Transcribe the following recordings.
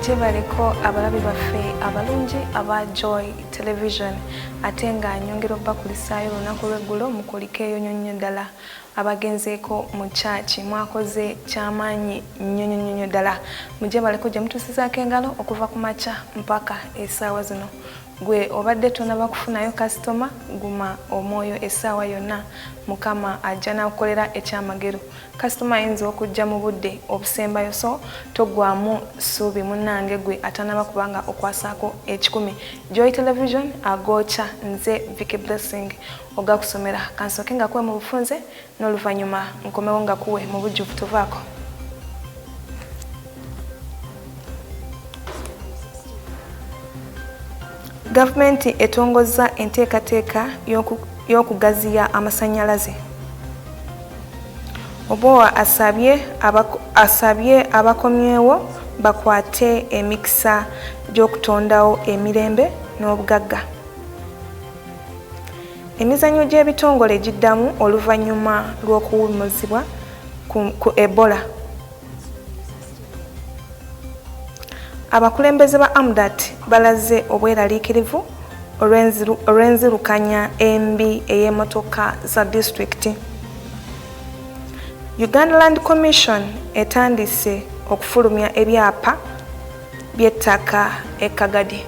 mujje baleko abalabi baffe abalungi aba Joy Television ate nga nyongera okubakulisaayo olunaku lw'eggulo mukuliko eyo nnyonnyo ddala abagenzeeko mu church mwakoze kyamaanyi nnyonnyo ddala mujje baleko gye mutuusizaako engalo okuva ku makya mpaka essaawa zino gwe obadde tonaba kufunayo kasitoma guma omwoyo essaawa yonna mukama ajja nakukolera ekyamagero kasitoma ayinza okujja mu budde obusembayo so toggwamu ssuubi munnange gwe atanaba kubanga okwasaako ekikumi Joy Television agoocha nze Vicky Blessing ogakusomera kansooke nga kuwe mu bufunze n'oluvannyuma nkomewo nga kuwe mu bujjuvu tuvaako. Gavumenti etongozza enteekateeka y'okugaziya amasannyalaze. Obowa asabye abakomyewo bakwate emikisa gy'okutondawo emirembe n'obugagga. Emizannyo gy'ebitongole giddamu oluvannyuma lw'okuwummuzibwa ku Ebola. Abakulembeze ba Amdat balaze obweraliikirivu olw'enzirukanya embi ey'emmotoka za disitulikiti. Uganda Land Commission etandise okufulumya ebyapa by'ettaka e Kagadi.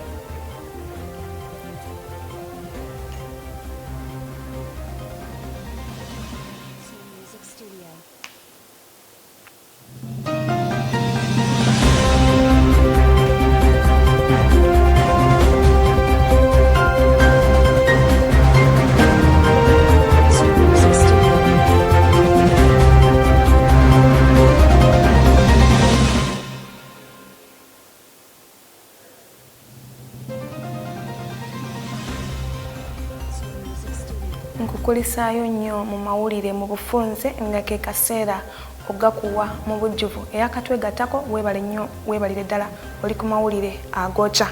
Nkukulisaayo nnyo mu mawulire mu bufunze nga ke kaseera ogakuwa mu bujjuvu eyakatwegattako weebale nnyo weebalire ddala oli ku mawulire agoocha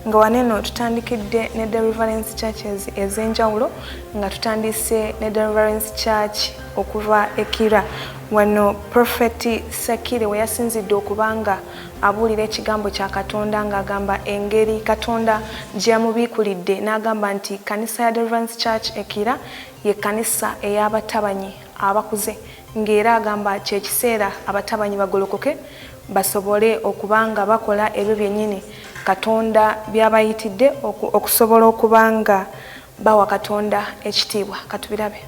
nga waneno tutandikidde ne Deliverance Churches ez'enjawulo nga tutandise ne Deliverance Church okuva Ekira wano Prophet Sakire we yasinzidde okubanga abuulira ekigambo kya Katonda ng'agamba engeri Katonda gye yamubiikulidde n'agamba nti kanisa ya Deliverance Church Ekira ye kanisa ey'abatabanyi abakuze ng'era agamba kyekiseera abatabanyi bagolokoke basobole okubanga bakola ebyo byennyini Katonda byabayitidde okusobola okubanga bawa Katonda ekitiibwa katubirabe.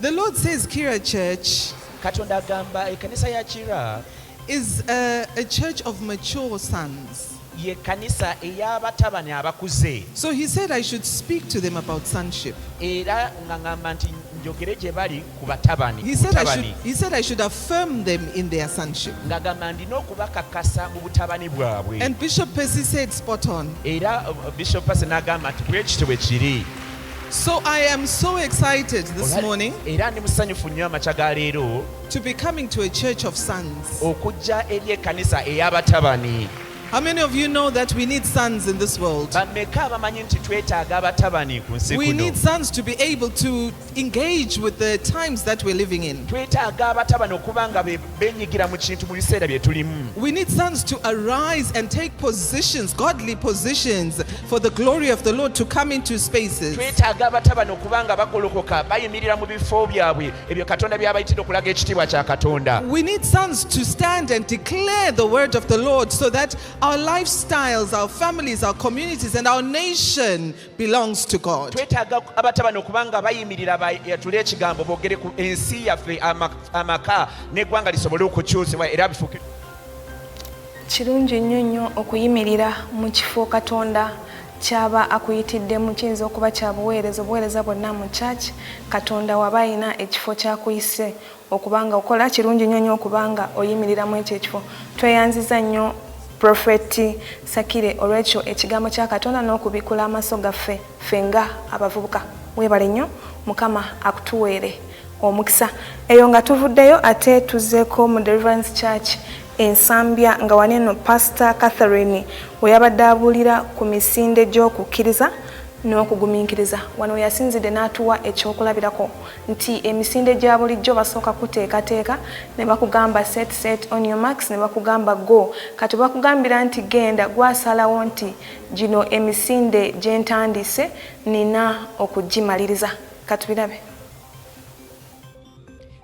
The Lord says Kira Church Katonda agamba ekanisa ya Kira is a church of mature sons. Ye kanisa ey'abatabani abakuze. So he said I should speak to them about sonship. Era ngangamba nti njogere gye bali ku batabani. He said I should affirm them in their sonship. Ngagamba ndina okubakakasa mu butabani bwabwe. And Bishop Percy said spot on. Era Bishop Percy n'agamba nti bwe kityo bwe kiri. So I am so excited this morning era ndi musanyufu nnyo amakya ga leero to be coming to a church of sons. Okujja eri ekkanisa ey'abatabani. How many of you know that we need sons in this world? We need sons to be able to engage with the times that we're living in. We need sons to arise and take positions, godly positions, for the glory of the Lord to come into spaces. We need sons to stand and declare the word of the Lord so that our lifestyles, our families, our communities, and our nation belongs to God. Kirungi nnyo okuyimirira mu kifo Katonda kyaba akuyitiddemu kiyinza okuba kya obuweereza bwonna mu church Katonda waba ayina ekifo kyakuyise okubanga okola kirungi nnyo okubanga oyimiriramu ekyo ekifo. Tweyanziza nnyo Prophet Sakire olwekyo ekigambo kya Katonda n'okubikula amaaso gaffe fenga abavubuka weebale nnyo Mukama akutuweere omukisa. Eyo nga tuvuddeyo ate tuzzeeko mu Deliverance Church ensambya nga waneno Pastor Catherine we yabadde abuulira ku misinde gy'okukkiriza n'okugumiikiriza. Wano yasinzidde n'atuwa ekyokulabirako nti emisinde gya bulijjo basooka kuteekateeka ne bakugamba set on your marks ne bakugamba go. Kati bakugambira nti genda gwasalawo nti gino emisinde gye ntandise nina okugimaliriza. Katubirabe.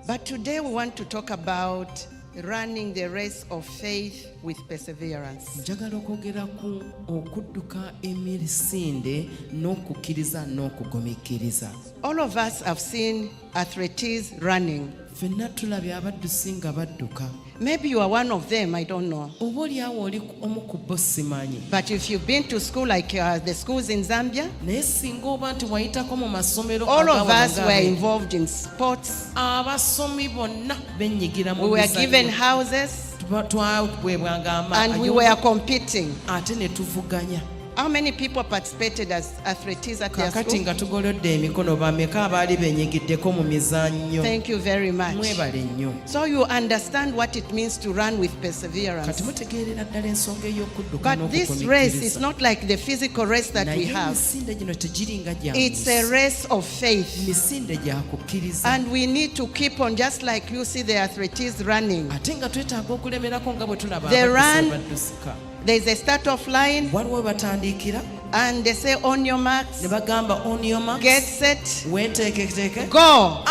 But today we want to talk about running the race of faith with perseverance. Njagala okwogera ku okudduka emisinde n'okukkiriza n'okugumiikiriza. All of us have seen athletes running. Ffenna tulabye abaddusi nga badduka. Maybe you are one of them, I don't know. Oba oliawo oli omu ku bo simanyi. But if you've been to school like the schools in Zambia, naye singa oba nti wayitako mu masomero all of us were involved in sports. Abasomi bonna benyigira mu We were given houses and we were competing. ate ne tuvuganya. How many people participated as athletes at their kakati school? nga tugolodde emikono bameka abaali benyigiddeko mu mizannyo. Thank you very much. Mwebale nnyo. So you understand what it means to run with perseverance. Kati mutegeerera ddala ensonga ey'okudduka But this race is not like the physical race that we naye have. emisinde gino tegiringa gya It's a race of faith. misinde gya kukkiriza. And we need to keep on, just like you see the athletes running. ate nga twetaaga okulemerako nga bwe tulaba They run. abaddusika. There's a start off line waliwo batandikira and they say on your marks, ne bagamba on your marks, get set, weeteeketeeke, go.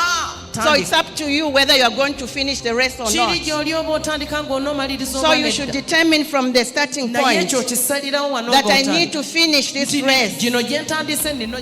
So tandika. it's up to you whether you're going to finish the race or kiri not. gy'oli oba otandika ng'onoomaliriza So you should determine from the starting naye point ekyo kisalirawo wano that I need to finish this race. gino gye ntandise nino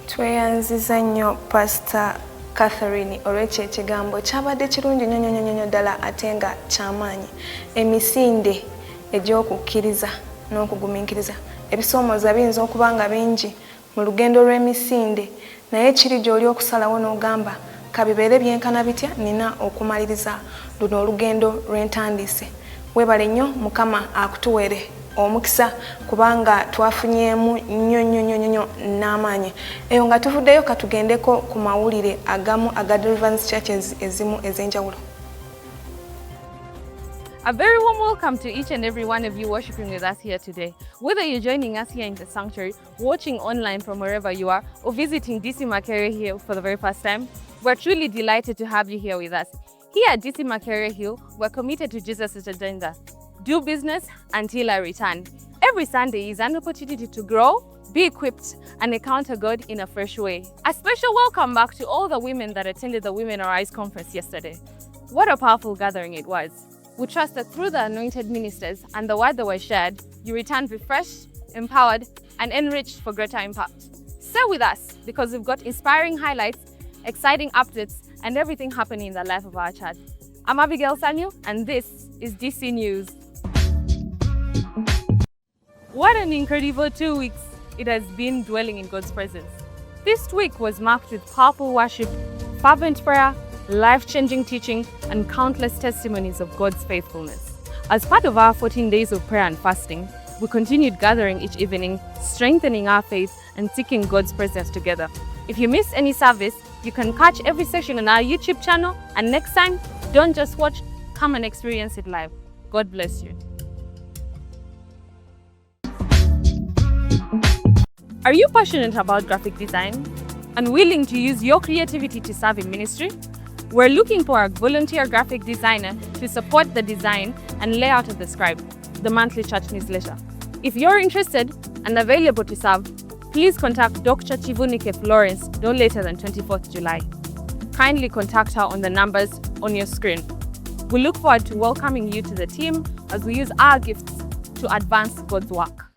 Tweyanziza nnyo Pastor Catherine olw'ekyo ekigambo kyabadde kirungi nnyo ddala ate nga kyamaanyi. Emisinde egy'okukkiriza n'okugumiikiriza. Ebisoomooza biyinza okuba nga bingi mu lugendo lw'emisinde, naye kiri gy'oli okusalawo n'ogamba kabibeere byenkana bitya nina okumaliriza luno olugendo lw'entandise. Weebale nnyo, Mukama akutuwere omukisa kubanga twafunyeemu nnyo n'amaanyi. Eyo nga tuvuddeyo katugendeko ku mawulire agamu aga Deliverance Churches ezimu ez'enjawulo. A very warm welcome to each and every one of you worshiping with us here today. Whether you're joining us here in the sanctuary, watching online from wherever you are, or visiting DC Makerere Hill for the very first time, we're truly delighted to have you here with us. Here at DC Makerere Hill, we're committed to Jesus' agenda. Do business until I return. Every Sunday is an opportunity to grow, be equipped, and encounter God in a fresh way. A special welcome back to all the women that attended the Women Arise conference yesterday. What a powerful gathering it was. We trust that through the anointed ministers and the word that was shared, you return refreshed, empowered, and enriched for greater impact. Stay with us because we've got inspiring highlights, exciting updates, and everything happening in the life of our church. I'm Abigail Sanyu, and this is DC News. What an incredible 2 weeks it has been dwelling in God's presence. This week was marked with powerful worship, fervent prayer, life-changing teaching, and countless testimonies of God's faithfulness. As part of our 14 days of prayer and fasting, we continued gathering each evening, strengthening our faith and seeking God's presence together. If you miss any service, you can catch every session on our YouTube channel, and next time, don't just watch, come and experience it live. God bless you. Are you passionate about graphic design and willing to use your creativity to serve in ministry? We're looking for a volunteer graphic designer to support the design and layout of the Scribe, the monthly church newsletter. If you're interested and available to serve, please contact Dr. Chivunike Florence no later than 24th July. Kindly contact her on the numbers on your screen. We look forward to welcoming you to the team as we use our gifts to advance God's work.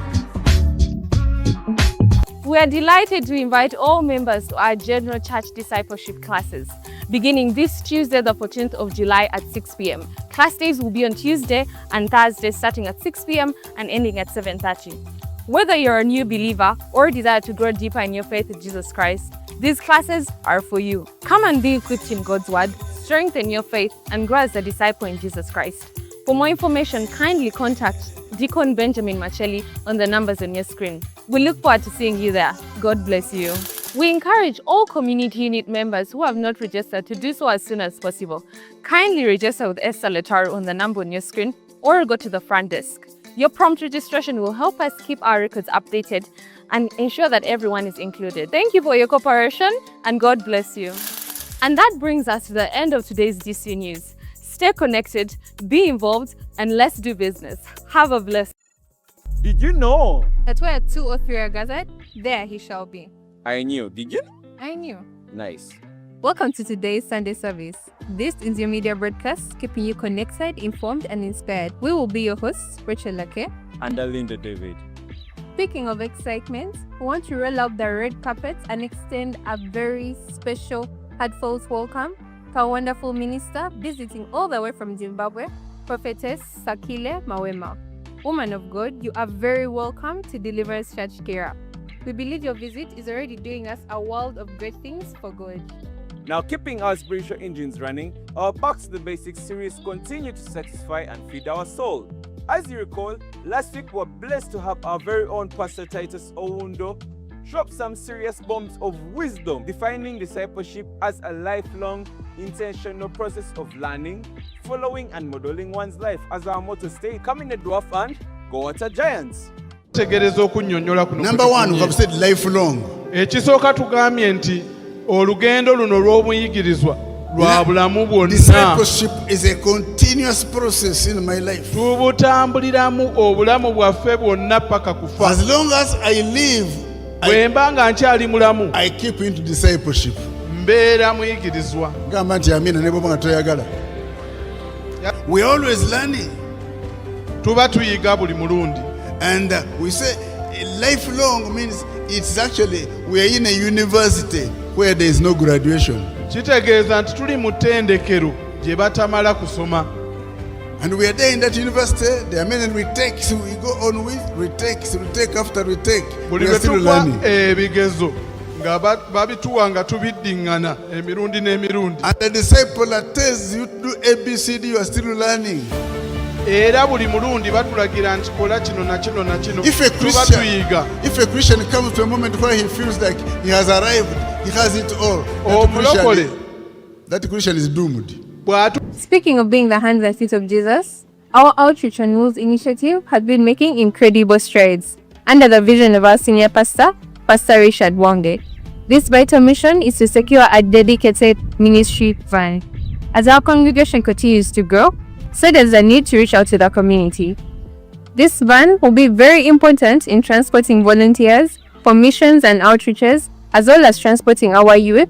We are delighted to invite all members to our General Church Discipleship classes, beginning this Tuesday, the 14th of July at 6 p.m. Class days will be on Tuesday and Thursday starting at 6 p.m. and ending at 7:30. Whether you're a new believer or desire to grow deeper in your faith in Jesus Christ, these classes are for you. Come and be equipped in God's Word, strengthen your faith, and grow as a disciple in Jesus Christ. For more information, kindly contact Deacon Benjamin Macheli on the numbers on your screen. We look forward to seeing you there. God bless you. We encourage all community unit members who have not registered to do so as soon as possible. Kindly register with Esther Letaro on the number on your screen or go to the front desk. Your prompt registration will help us keep our records updated and ensure that everyone is included. Thank you for your cooperation and God bless you. And that brings us to the end of today's DC News. Stay connected, be involved, and let's do business. Have a blessed. Did you know? That where 2 or 3 are gathered, there he shall be. I knew. Did you? I knew. Nice. Welcome to today's Sunday service. This is your media broadcast, keeping you connected, informed, and inspired. We will be your hosts, Rachel Lake And Linda David. Speaking of excitement, we want to roll out the red carpet and extend a very special, heartfelt welcome to our wonderful minister visiting all the way from Zimbabwe, Prophetess Sakile Mawema. Woman of God, you are very welcome to Deliverance Church Kera. We believe your visit is already doing us a world of great things for God. Now, keeping our spiritual engines running, our Back to the Basics series continue to satisfy and feed our soul. As you recall, last week we were blessed to have our very own Pastor Titus Owundo drop some serious bombs of wisdom, defining discipleship as a lifelong, intentional process of learning, following, and modeling one's life. As our motto states, come in the dwarf and go at a giants. Number one, we have said lifelong. Ekisooka tugambye nti olugendo luno lw'obuyigirizwa lwa bulamu bwonna. Discipleship is a continuous process in my life. Tubutambuliramu obulamu bwaffe bwonna paka kufa. As long as I live, bwe mba nga nkyali mulamu, I keep into discipleship. Mbeera muyigirizwa. Gamba nti amina ne bw'oba nga toyagala. We are always learning. Tuba tuyiga buli mulundi. And we say lifelong means it's actually we are in a university where there is no graduation. Kitegeeza nti tuli mu ttendekero gye batamala kusoma. And we are there in that university. There are many retakes we go on with, retakes, retake after retake. We are still learning. Ebigezo nga babituwa nga tubiddiŋŋana emirundi n'emirundi. And the disciple that tells you to do ABCD, you are still learning. Era buli mulundi batulagira nti kola kino na kino na kino. If a Christian comes to a moment where he feels like he has arrived, he has it all, that Christian is doomed. Speaking of being the hands and feet of Jesus, our Outreach on Wheels initiative has been making incredible strides under the vision of our senior pastor, Pastor Richard Wange. This vital mission is to secure a dedicated ministry van. As our congregation continues to grow, so there's a need to reach out to the community. This van will be very important in transporting volunteers for missions and outreaches, as well as transporting our youth,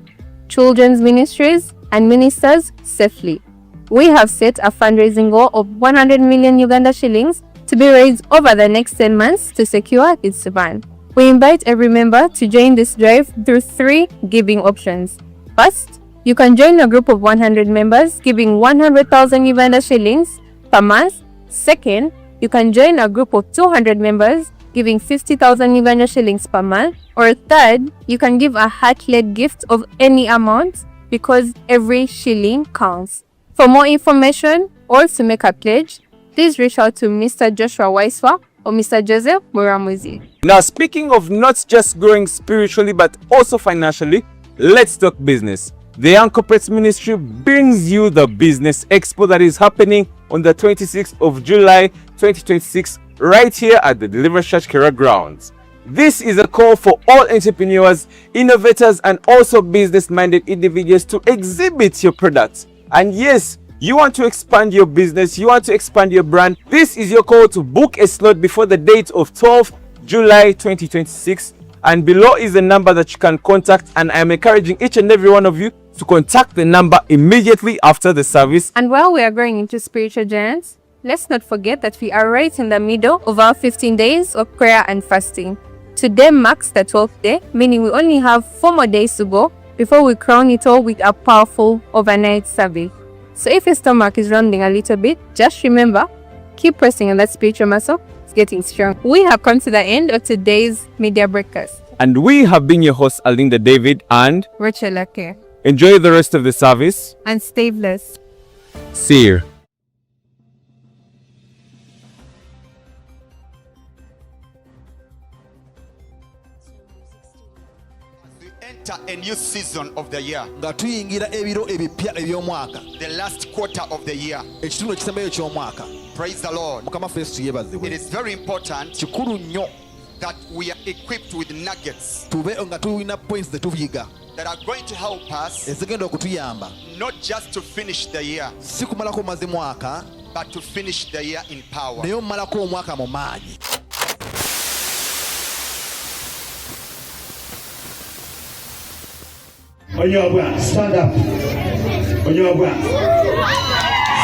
children's ministries, and ministers safely. We have set a fundraising goal of 100 million Uganda shillings to be raised over the next 10 months to secure its van. We invite every member to join this drive through 3 giving options. First, you can join a group of 100 members giving 100,000 Uganda shillings per month. Second, you can join a group of 200 members giving 50,000 Uganda shillings per month. Or third, you can give a heart-led gift of any amount because every shilling counts. For more information or to make a pledge, please reach out to Mr. Joshua Weiswa or Mr. Joseph Muramuzi. Now, speaking of not just growing spiritually but also financially, let's talk business. The Young Corporates Ministry brings you the Business Expo that is happening on the 26th of July 2026 right here at the Deliverance Church Kera grounds. This is a call for all entrepreneurs, innovators, and also business-minded individuals to exhibit your products. And yes, you want to expand your business, you want to expand your brand, this is your call to book a slot before the date of 12th July 2026. And below is the number that you can contact, and I am encouraging each and every one of you to contact the number immediately after the service. And while we are going into spiritual giants, let's not forget that we are right in the middle of our 15 days of prayer and fasting. Today marks the 12th day, meaning we only have 4 more days to go before we crown it all with a powerful overnight service. So if your stomach is rumbling a little bit, just remember, keep pressing on that spiritual muscle. It's getting strong. We have come to the end of today's media broadcast. And we have been your hosts, Linda David and Rachel Lake. Enjoy the rest of the service. And stay blessed. See you. Enter a new season of the year. Nga tuyingira ebiro ebipya eby'omwaka. The last quarter of the year. Ekitundu ekisembayo ky'omwaka. Praise the Lord. Mukama ffe Yesu yeebazibwe. It is very important kikulu nnyo that we are equipped with nuggets tube nga tulina points zetuviga that are going to help us ezigenda okutuyamba not just to finish the year, si kumalako maze mwaka but to finish the year in power. naye omalako omwaka mu maanyi. Onyobwa, stand up. Onyobwa,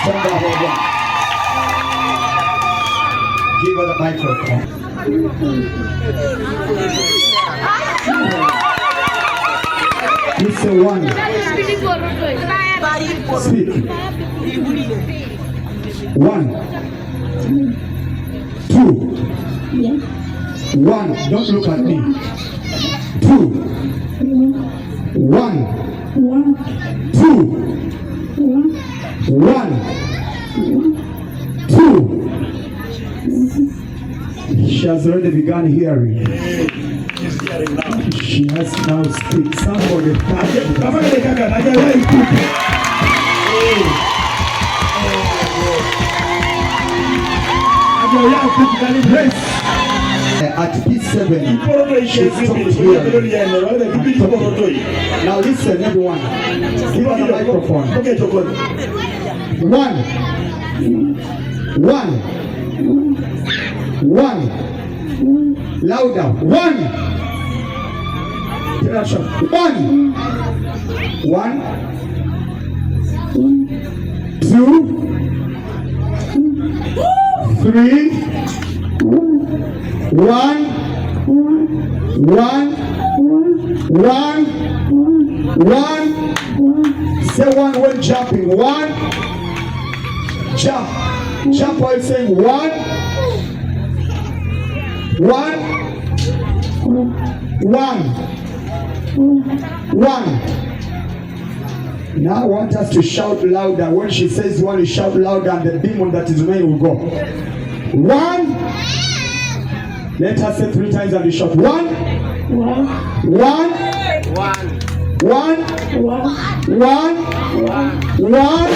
stand up, Onyobwa. Give her the microphone. You say one. Speak. One. Two. One. Don't look at me. Two. One. Two. One. Two. She has already begun hearing. She has now speak. Somebody. At P7, she's stopped hearing. Now listen, everyone. Give her the microphone. One. One. One. Louder. One. One. One. Two. Three. One. One. One. One. Say one when jumping. One. Jump. Jump while saying one. One. One. One. Now I want us to shout louder. When she says one, you shout louder and the demon that is mine will go. One. Let her say 3 times and you shout. One. One. One. One. One. One.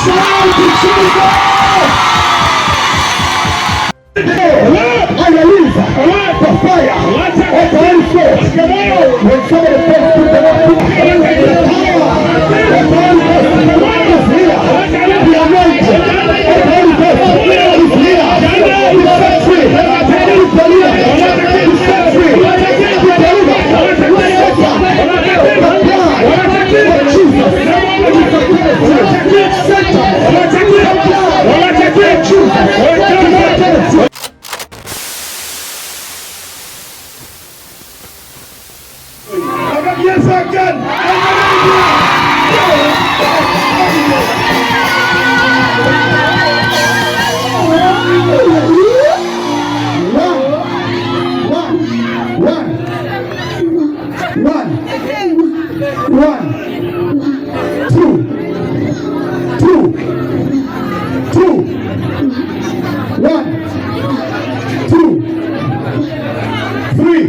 Shout to Jesus! Hallelujah! The fire! Of the Holy Ghost! When somebody says to the Lord, the power of the Holy Ghost is here! The anointing of the Holy Ghost is here! He set free! He delivered! He set free! He delivered! He set free! The blood of Jesus! Yes, I can. One. Two. One. Two. Three.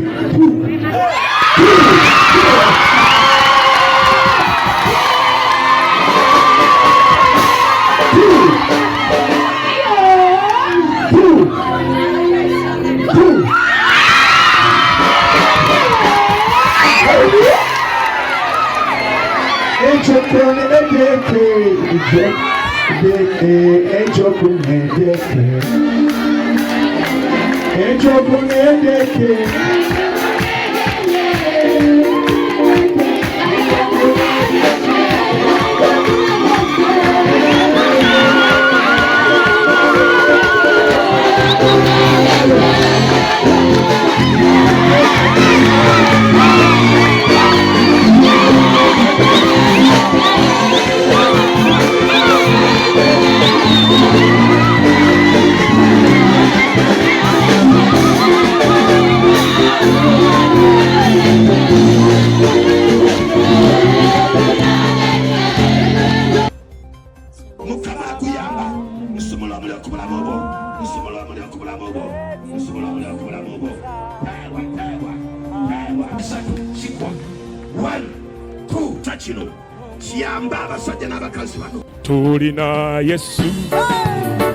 Tulina Yesu.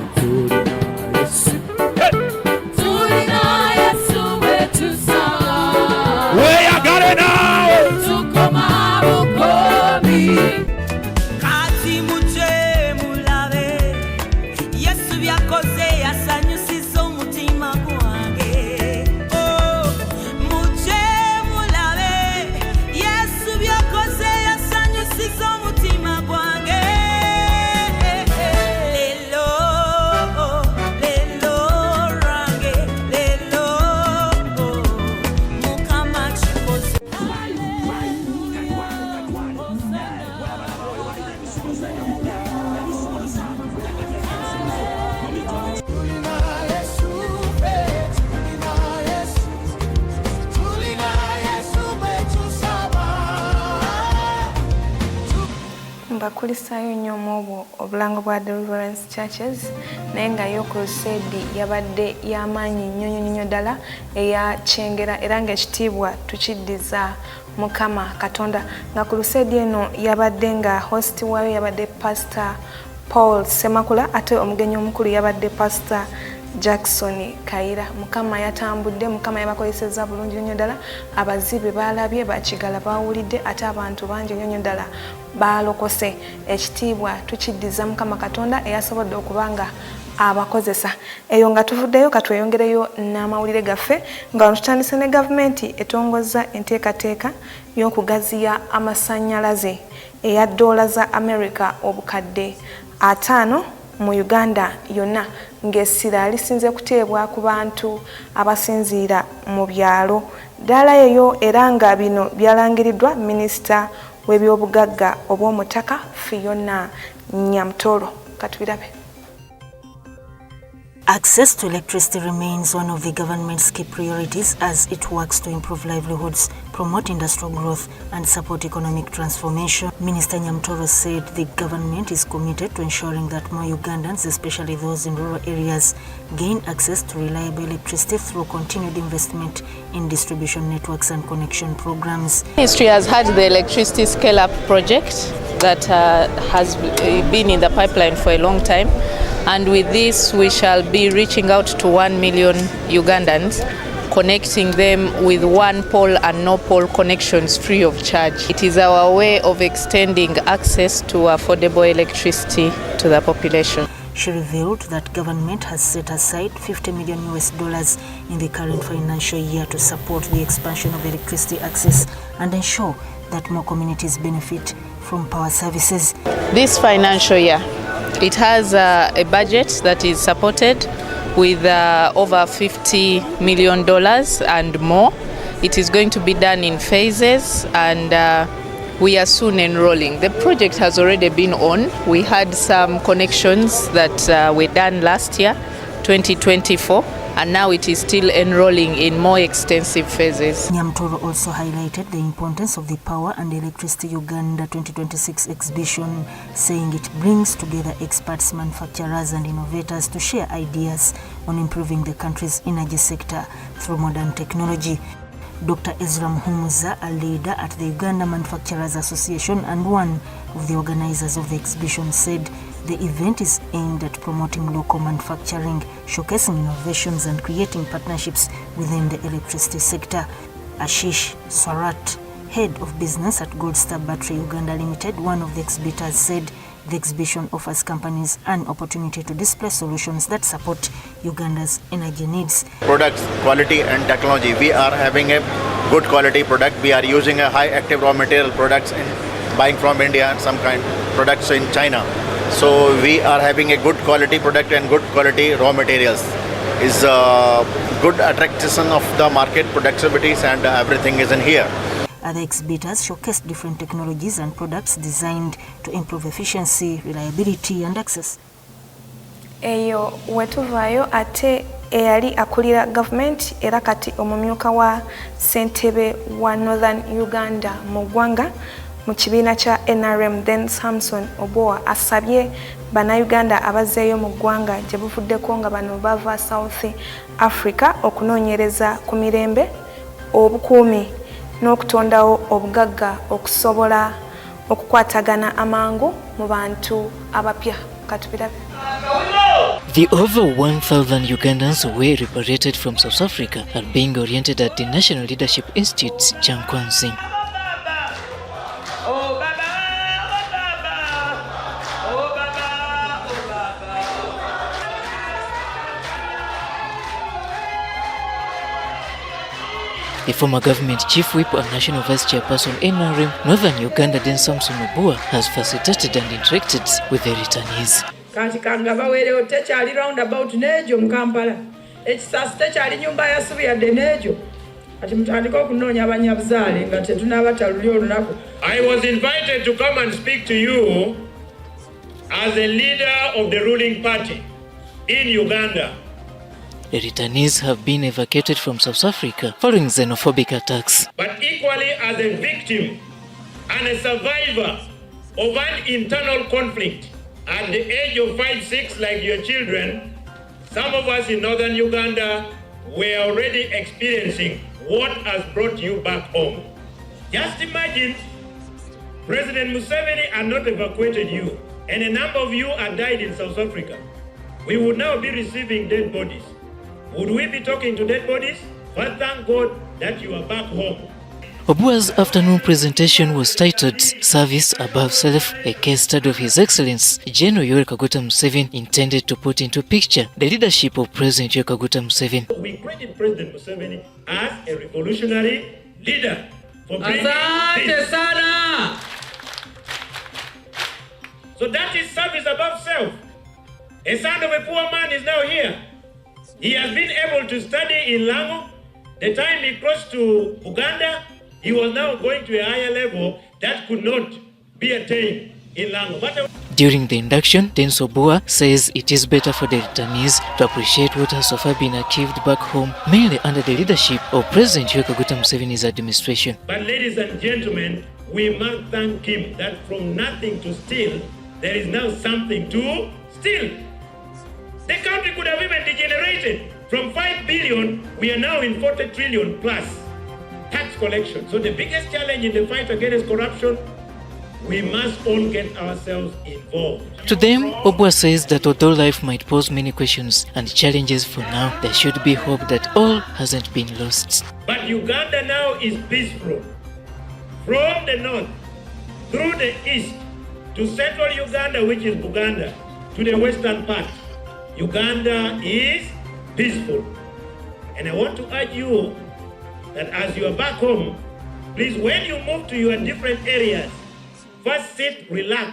Tulina Yesu. Tulina Yesu. byakoze asanyusiza omutima gwange. Oh, muje mulabe Yesu byakoze asanyusiza omutima gwange. Lelo range lelo mukama kikoze. Mbakulisayo nnyo mu obulango bwa Deliverance Churches naye nga yo crusade yabadde y'amaanyi nnyo ddala eyakyengera era ng'ekitiibwa tukiddiza Mukama Katonda nga crusade eno yabadde nga host waayo yabadde Pastor Paul Semakula ate omugenyi omukulu yabadde Pastor Jackson Kaira. Mukama yatambudde, Mukama yabakozesezza bulungi nnyo ddala. Abazibe balabye, bakigala bawulidde, ate abantu bangi nnyo ddala balokose. Ekitiibwa tukiddiza Mukama Katonda eyasobodde okubanga abakozesa. Eyo nga tuvuddeyo katweyongereyo n'amawulire gaffe nga tutandise ne gavumenti etongozza enteekateeka y'okugaziya amasannyalaze eya dola za America obukadde 5 mu Uganda yonna ng'essira lisinze kuteebwa ku bantu abasinziira mu byalo. Ddala eyo era nga bino byalangiriddwa Minisita w'ebyobugagga obw'omutaka Fiona Nyamtolo. Katubirabe. Access to electricity remains one of the government's key priorities as it works to improve livelihoods, promote industrial growth and support economic transformation. Minister Nyamtoro said the government is committed to ensuring that more Ugandans, especially those in rural areas, gain access to reliable electricity through continued investment in distribution networks and connection programs. The ministry has had the electricity scale-up project that has been in the pipeline for a long time. And with this, we shall be reaching out to 1 million Ugandans, connecting them with one pole and no pole connections free of charge. It is our way of extending access to affordable electricity to the population. She revealed that government has set aside $50 million in the current financial year to support the expansion of electricity access and ensure that more communities benefit from power services. This financial year, it has a budget that is supported with over $50 million and more. It is going to be done in phases and we are soon enrolling. The project has already been on. We had some connections that were done last year, 2024, and now it is still enrolling in more extensive phases. Nyamtoro also highlighted the importance of the Power and Electricity Uganda 2026 exhibition, saying it brings together experts, manufacturers and innovators to share ideas on improving the country's energy sector through modern technology. Dr. Ezra Muhumuza, a leader at the Uganda Manufacturers Association and one of the organizers of the exhibition, said the event is aimed at promoting local manufacturing, showcasing innovations and creating partnerships within the electricity sector. Ashish Swarat, head of business at Gold Star Battery Uganda Limited, one of the exhibitors, said the exhibition offers companies an opportunity to display solutions that support Uganda's energy needs. Products, quality and technology. We are having a good quality product. We are using a high active raw material products in buying from India and some kind products in China. So we are having a good quality product and good quality raw materials. Is good attraction of the market productivities and everything is in here. Other exhibitors showcased different technologies and products designed to improve efficiency, reliability and access. Eyo wetuvayo ate eyali akulira government era kati omumyuka wa Ssentebe wa Northern Uganda mu ggwanga mu kibiina kya NRM then Samson Oboa asabye Bannayuganda abazzeeyo mu ggwanga gye buvuddeko nga bano bava South Africa okunoonyereza ku mirembe, obukuumi n'okutondawo obugagga okusobola okukwatagana amangu mu bantu abapya. Katubirabe. The over 1,000 Ugandans were repatriated from South Africa are being oriented at the National Leadership Institute's Jankwanzi. The former government chief whip and national vice chairperson NRM Northern Uganda, then Samson Obua, has facilitated and interacted with the returnees. Kati kangaba werewo tekyali roundabout nejo mu Kampala. Ekisasi tekyali nyumba ya subi yadde nejo. Ati mutandika okunoonya abanyabuzaale nga tetunabataluli olunaku. I was invited to come and speak to you as a leader of the ruling party in Uganda. The returnees have been evacuated from South Africa following xenophobic attacks. But equally as a victim and a survivor of an internal conflict at the age of 5-6 like your children, some of us in northern Uganda were already experiencing what has brought you back home. Just imagine President Museveni had not evacuated you and a number of you had died in South Africa. We would now be receiving dead bodies. Would we be talking to dead bodies? But thank God that you are back home. Obua's afternoon presentation was titled Service Above Self, a case study of His Excellency General Yoweri Kaguta Museveni, intended to put into picture the leadership of President Yoweri Kaguta Museveni. We credit President Museveni as a revolutionary leader for bringing peace. So that is service above self. A son of a poor man is now here. He has been able to study in Lango. The time he crossed to Luganda, he was now going to a higher level that could not be attained in Lango. During the induction, Denso Obua says it is better for the returnees to appreciate what has so far been achieved back home, mainly under the leadership of President Yoweri Kaguta Museveni's administration. But ladies and gentlemen, we must thank him that from nothing to steal, there is now something to steal. The country could have even degenerated. From 5 billion, we are now in 40 trillion plus tax collection. So the biggest challenge in the fight against corruption, we must all get ourselves involved. To them, Obua says that although life might pose many questions and challenges for now, there should be hope that all hasn't been lost. But Uganda now is peaceful. From the north, through the east, to central Uganda, which is Buganda, to the western part, Uganda is peaceful. And I want to urge you that as you are back home, please, when you move to your different areas, first sit, relax,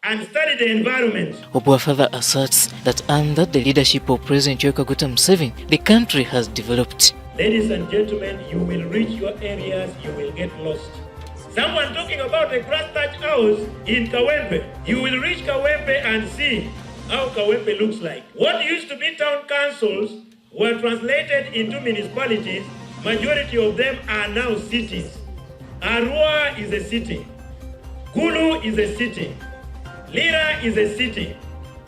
and study the environment. Obua further asserts that under the leadership of President Yoweri Kaguta Museveni, the country has developed. Ladies and gentlemen, you will reach your areas, you will get lost. Someone talking about a grass thatched house in Kawempe. You will reach Kawempe and see how Kawempe looks like. What used to be town councils were translated into municipalities. Majority of them are now cities. Arua is a city. Gulu is a city. Lira is a city.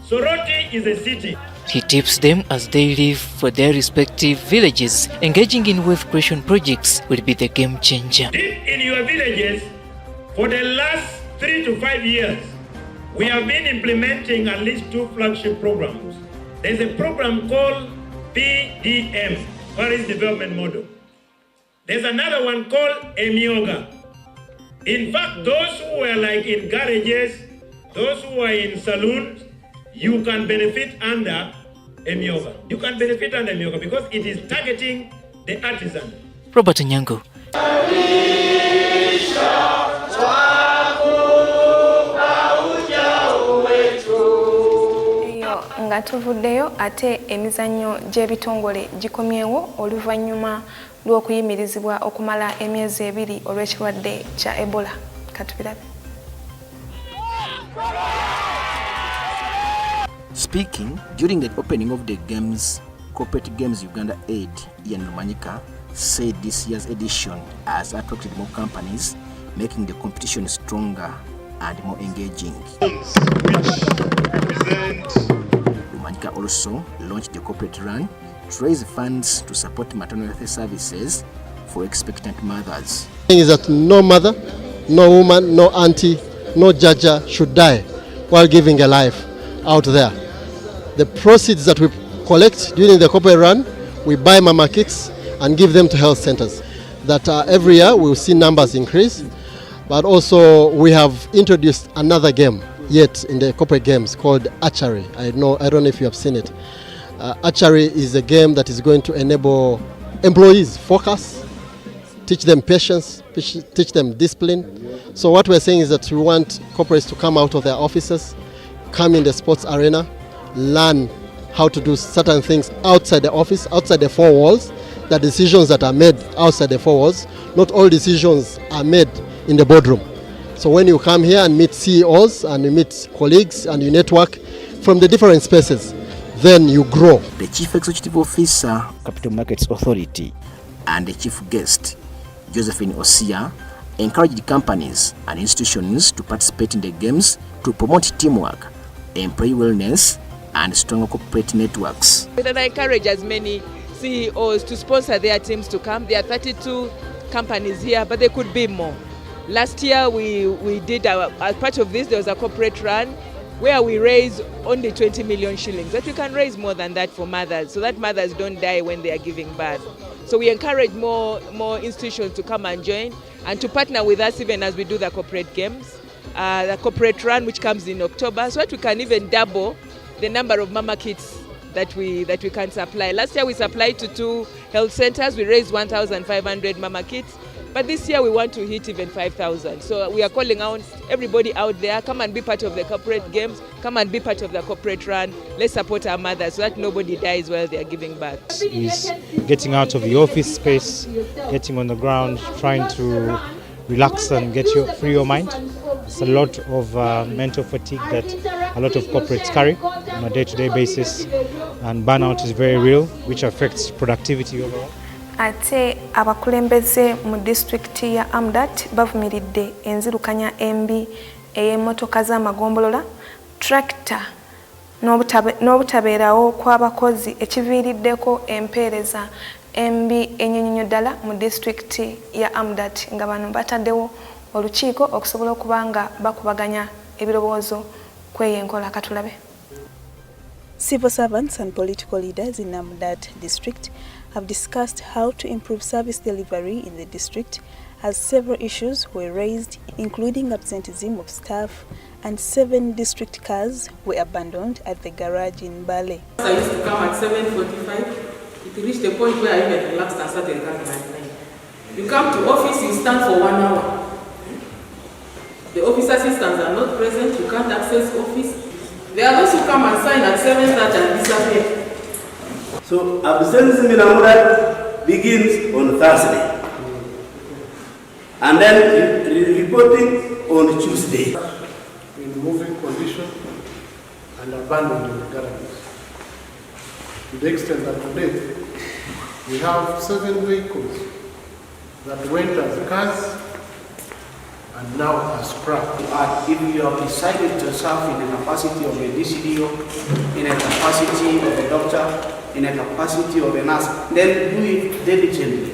Soroti is a city. He tips them as they leave for their respective villages. Engaging in wealth creation projects will be the game changer. Deep in your villages, for the last 3 to 5 years, we have been implementing at least 2 flagship programs. There's a program called PDM, Paris Development Model. There's another one called Emioga. In fact, those who were like in garages, those who are in saloons, you can benefit under Emioga. You can benefit under Emioga because it is targeting the artisan. Robert Nyango. Nga tuvuddeyo ate emizannyo gy'ebitongole gikomyewo oluvannyuma lw'okuyimirizibwa okumala emyezi 2 olw'ekirwadde kya Ebola. Katubirabe. Speaking during the opening of the Games, Corporate Games Uganda aide Ian Rumanyika said this year's edition has attracted more companies, making the competition stronger and more engaging. Rumanyika also launched the corporate run to raise funds to support maternal health services for expectant mothers. The thing is that no mother, no woman, no auntie, no jaja should die while giving a life out there. The proceeds that we collect during the corporate run, we buy mama kits and give them to health centers. That every year we will see numbers increase, but also we have introduced another game yet in the corporate games called archery. I don't know if you have seen it. Archery is a game that is going to enable employees focus teach them patience, teach them discipline. So what we're saying is that we want corporates to come out of their offices, come in the sports arena, learn how to do certain things outside the office, outside the four walls. The decisions that are made outside the four walls, not all decisions are made in the boardroom. So when you come here and meet CEOs and you meet colleagues and you network from the different spaces, then you grow. The Chief Executive Officer, Capital Markets Authority, and the Chief Guest, Josephine Osia, encouraged companies and institutions to participate in the games to promote teamwork, employee wellness, and stronger corporate networks. And I encourage as many CEOs to sponsor their teams to come. There are 32 companies here, but there could be more. Last year we did as part of this, there was a corporate run where we raised only 20 million shillings. But we can raise more than that for mothers, so that mothers don't die when they are giving birth. So we encourage more institutions to come and join and to partner with us even as we do the corporate games, the corporate run which comes in October, so that we can even double the number of mama kits that we can supply. Last year we supplied to 2 health centers. We raised 1,500 mama kits. But this year we want to hit even 5,000. So we are calling out everybody out there, come and be part of the corporate games, come and be part of the corporate run. Let's support our mothers so that nobody dies while they are giving birth. Is getting out of the office space, getting on the ground, trying to relax and free your mind. It's a lot of mental fatigue that a lot of corporates carry on a day-to-day basis, and burnout is very real, which affects productivity overall. Ate abakulembeze mu district ya Amdat bavumiridde enzirukanya embi ey'emmotoka z'amagombolola, tractor n'obutabeerawo kw'abakozi ekiviiriddeko empeereza embi ennyonnyonyo ddala mu district ya Amdat, nga bano bataddewo olukiiko okusobola okuba nga bakubaganya ebirowoozo kw'eyo enkola. Katulabe. Civil servants and political leaders in Amdat district have discussed how to improve service delivery in the district, as several issues were raised, including absenteeism of staff, and 7 district cars were abandoned at the garage in Bale. I used to come at 7:45. It reached a point where I even relaxed and started coming at 9. You come to office, you stand for 1 hour. The office assistants are not present, you can't access office. There are those who come and sign at 7:30 and disappear. So absenteeism in Amdat begins on Thursday, and then reporting on Tuesday. In moving condition and abandoning the garages. To the extent that today we have 7 vehicles that went as cars and now are scrapped. If you have decided to serve in the capacity of a DCDO, in a capacity of a doctor, in a capacity of a nurse, then do it diligently.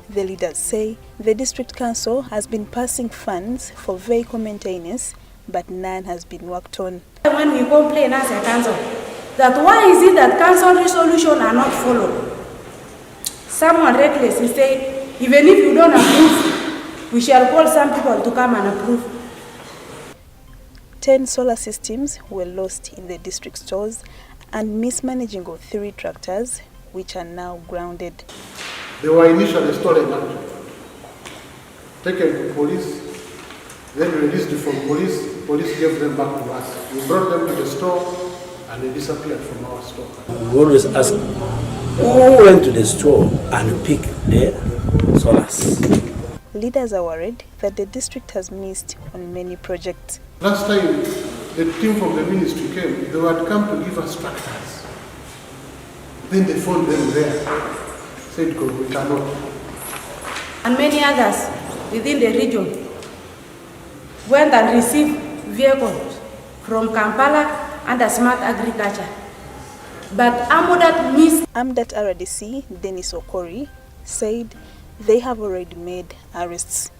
The leaders say the district council has been passing funds for vehicle maintenance, but none has been worked on. When we complain as a council, that why is it that council resolutions are not followed? Someone reckless is saying, even if you don't approve, we shall call some people to come and approve. 10 solar systems were lost in the district stores, and mismanaging of 3 tractors, which are now grounded. They were initially stolen, taken to police, then released from police. Police gave them back to us. We brought them to the store and they disappeared from our store. We always ask who went to the store and picked the solars. Leaders are worried that the district has missed on many projects. Last time the team from the ministry came, they had come to give us tractors. Then they found them there. Said, we cannot. And many others within the region went and received vehicles from Kampala under smart agriculture. But Amdat missed. Amdat RDC Dennis Okori said they have already made arrests.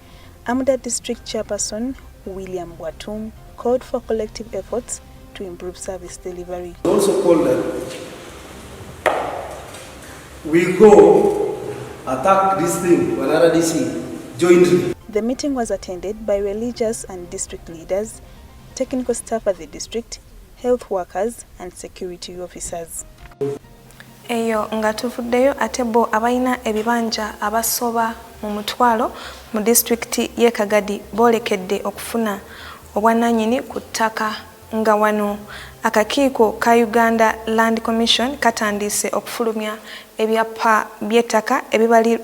Amdat district chairperson William Watum called for collective efforts to improve service delivery. Also called that we go attack this thing, whatever DC, jointly. The meeting was attended by religious and district leaders, technical staff at the district, health workers and security officers. Eyo eyo nga tuvuddeyo ate bo abalina ebibanja abasoba mu mutwalo mu disitulikiti y'e Kagadi boolekedde okufuna obwannannyini ku ttaka nga wano akakiiko ka Uganda Land Commission katandise okufulumya ebyapa by'ettaka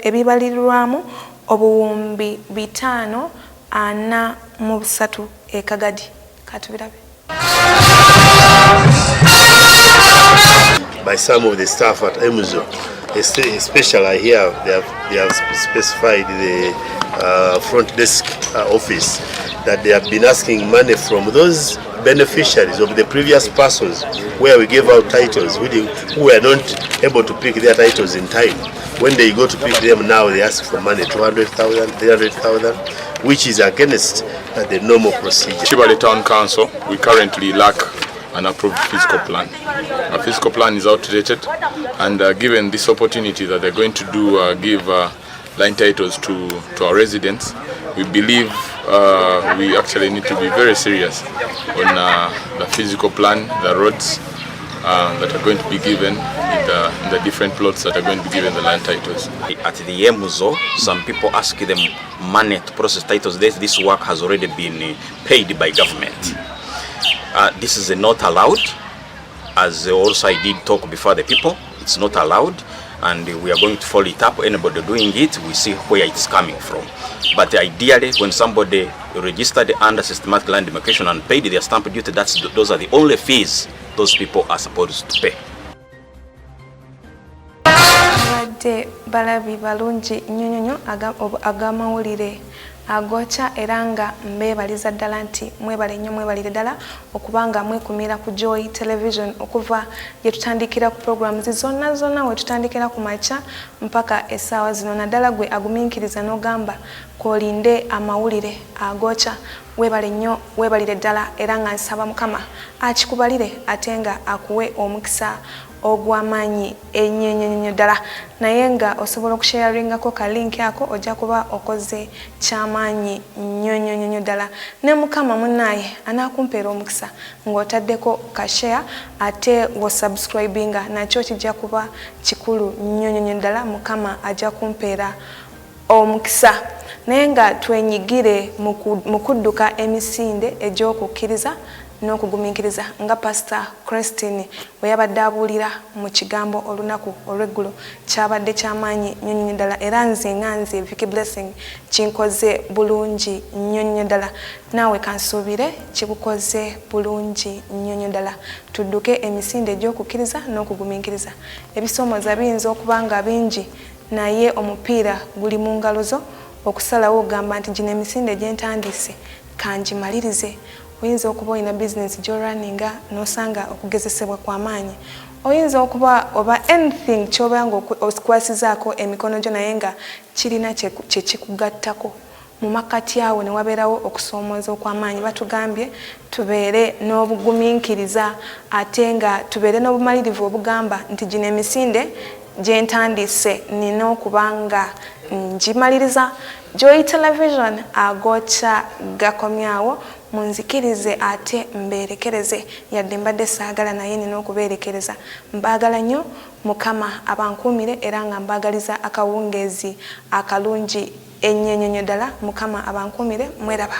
ebibalirirwamu obuwumbi 543 e Kagadi. Katubirabe. By some of the staff at Emuzo, especially here, they have specified the front desk office that they have been asking money from those beneficiaries of the previous parcels where we gave out titles who were not able to pick their titles in time. When they go to pick them now, they ask for money, 200,000, 300,000, which is against the normal procedure. Chibale Town Council, we currently lack an approved fiscal plan. Our fiscal plan is outdated, and given this opportunity that they're going to do, give line titles to our residents, we believe we actually need to be very serious on the physical plan, the roads that are going to be given in the different plots that are going to be given the land titles. At the Emuzo, some people ask them money to process titles. This work has already been paid by government. This is not allowed, as also I did talk before the people. It's not allowed, and we are going to follow it up. Anybody doing it, we see where it's coming from. But ideally, when somebody registered under systematic land demarcation and paid their stamp duty, those are the only fees those people are supposed to pay. Balabi balungi nyonyonyo agamawulire agocha eranga mbebaliza ddala nti mwebale nnyo mwebalire ddala okubanga mwekumira ku Joy Television okuva gye tutandikira ku programs zonna we tutandikira ku macha mpaka essaawa zino naddala gwe aguminkiriza n'ogamba kolinde amawulire agocha webale nnyo webalire ddala era nga nsaba Mukama akikubalire ate nga akuwe omukisa ogw'amaanyi ennyo ddala naye nga osobola okusharingako ka link ako ojja kuba okoze ky'amaanyi nnyo ddala ne Mukama munnaye anaakumpeera omukisa ng'otaddeko ka share ate wosubscribinga nakyo kijja kuba kikulu nnyo ddala Mukama ajja kumpeera omukisa naye nga twenyigire mu kudduka emisinde egy'okukkiriza n'okugumiikiriza nga Pastor Christine we yabadde abuulira mu kigambo olunaku olw'eggulo kyabadde ky'amaanyi nnyo ddala era nze Vicky Blessing kinkoze bulungi nnyo ddala naawe kansuubire kikukoze bulungi nnyo ddala tudduke emisinde egy'okukkiriza n'okugumiikiriza ebisoomooza biyinza okuba nga bingi naye omupiira guli mu ngalo zo okusalawo ogamba nti gino emisinde gye ntandise kangimalirize. Oyinza okuba olina business gy'orunninga n'osanga okugezesebwa kw'amaanyi. Oyinza okuba oba anything ky'oba nga okwasizaako emikono gyo naye nga kirina kye kikugattako. Mu makati awo ne wabeerawo okusoomooza okw'amaanyi batugambye tubeere n'obugumiikiriza ate nga tubeere n'obumalirivu obugamba nti gino emisinde gye ntandise nina okuba nga ngimaliriza. Joy Television agocha gakomyawo munzikirize ate mberekereze yadde mbadde saagala naye nina okuberekereza mbaagala nnyo Mukama abankuumire era nga mbaagaliza akawungeezi akalungi ennyo ddala Mukama abankuumire mweraba.